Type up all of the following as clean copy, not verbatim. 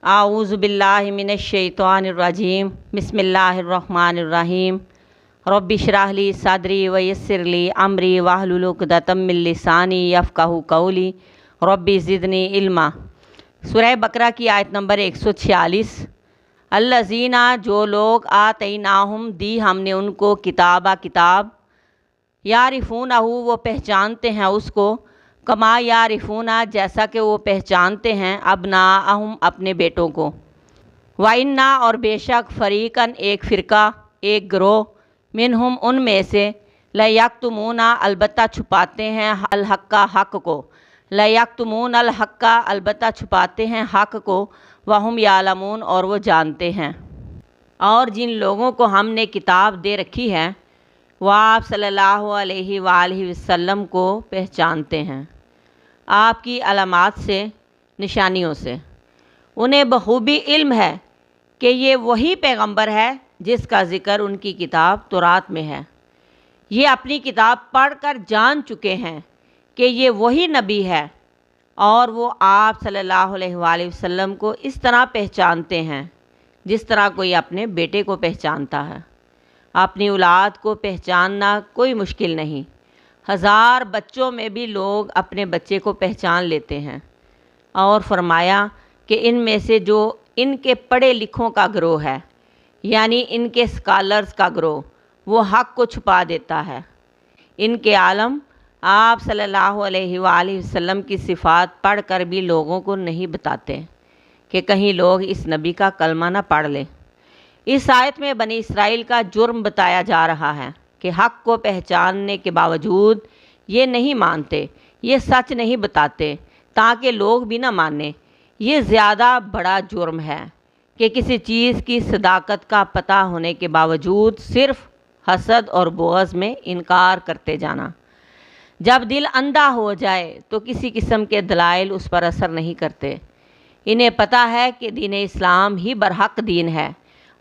اعوذ باللہ من الشیطان الرجیم بسم اللہ الرحمن الرحیم رب اشرح لی صدری ویسر لی امری واحلل عقدۃ من لسانی یفقہوا قولی رب زدنی علما۔ سورہ بقرہ کی آیت نمبر 146۔ الذین، جو لوگ آتیناہم، دی ہم نے ان کو، کتاب یعرفونہ، وہ پہچانتے ہیں اس کو، کما یعرفون، جیسا کہ وہ پہچانتے ہیں ابناءہم، اپنے بیٹوں کو، وَإِنَّا، اور بے شک، فریقاً، ایک فرقہ، ایک گروہ، منہم، ان میں سے، لَیَکْتُمُونَ، البتہ چھپاتے ہیں، الحق، حق کو، لَیَکْتُمُونَ الحق، البتہ چھپاتے ہیں حق کو، وَهُمْ یعلمون، اور وہ جانتے ہیں۔ اور جن لوگوں کو ہم نے کتاب دے رکھی ہے وہ آپ صلی اللہ علیہ وآلہ وسلم کو پہچانتے ہیں، آپ کی علامات سے، نشانیوں سے۔ انہیں بخوبی علم ہے کہ یہ وہی پیغمبر ہے جس کا ذکر ان کی کتاب تورات میں ہے۔ یہ اپنی کتاب پڑھ کر جان چکے ہیں کہ یہ وہی نبی ہے، اور وہ آپ صلی اللہ علیہ وآلہ وسلم کو اس طرح پہچانتے ہیں جس طرح کوئی اپنے بیٹے کو پہچانتا ہے۔ اپنی اولاد کو پہچاننا کوئی مشکل نہیں، 1000 بچوں میں بھی لوگ اپنے بچے کو پہچان لیتے ہیں۔ اور فرمایا کہ ان میں سے جو ان کے پڑھے لکھوں کا گروہ ہے، یعنی ان کے اسکالرز کا گروہ، وہ حق کو چھپا دیتا ہے۔ ان کے عالم آپ صلی اللہ علیہ وآلہ وسلم کی صفات پڑھ کر بھی لوگوں کو نہیں بتاتے کہ کہیں لوگ اس نبی کا کلمہ نہ پڑھ لیں۔ اس آیت میں بنی اسرائیل کا جرم بتایا جا رہا ہے کہ حق کو پہچاننے کے باوجود یہ نہیں مانتے، یہ سچ نہیں بتاتے تاکہ لوگ بھی نہ مانیں۔ یہ زیادہ بڑا جرم ہے کہ کسی چیز کی صداقت کا پتہ ہونے کے باوجود صرف حسد اور بغض میں انکار کرتے جانا۔ جب دل اندھا ہو جائے تو کسی قسم کے دلائل اس پر اثر نہیں کرتے۔ انہیں پتہ ہے کہ دین اسلام ہی برحق دین ہے،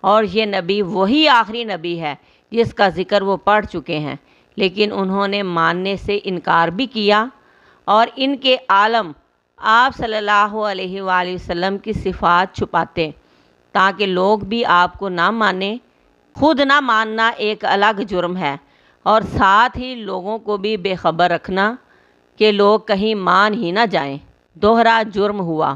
اور یہ نبی وہی آخری نبی ہے جس کا ذکر وہ پڑھ چکے ہیں، لیکن انہوں نے ماننے سے انکار بھی کیا، اور ان کے عالم آپ صلی اللہ علیہ وآلہ وسلم کی صفات چھپاتے تاکہ لوگ بھی آپ کو نہ مانیں۔ خود نہ ماننا ایک الگ جرم ہے، اور ساتھ ہی لوگوں کو بھی بے خبر رکھنا کہ لوگ کہیں مان ہی نہ جائیں، دوہرا جرم ہوا۔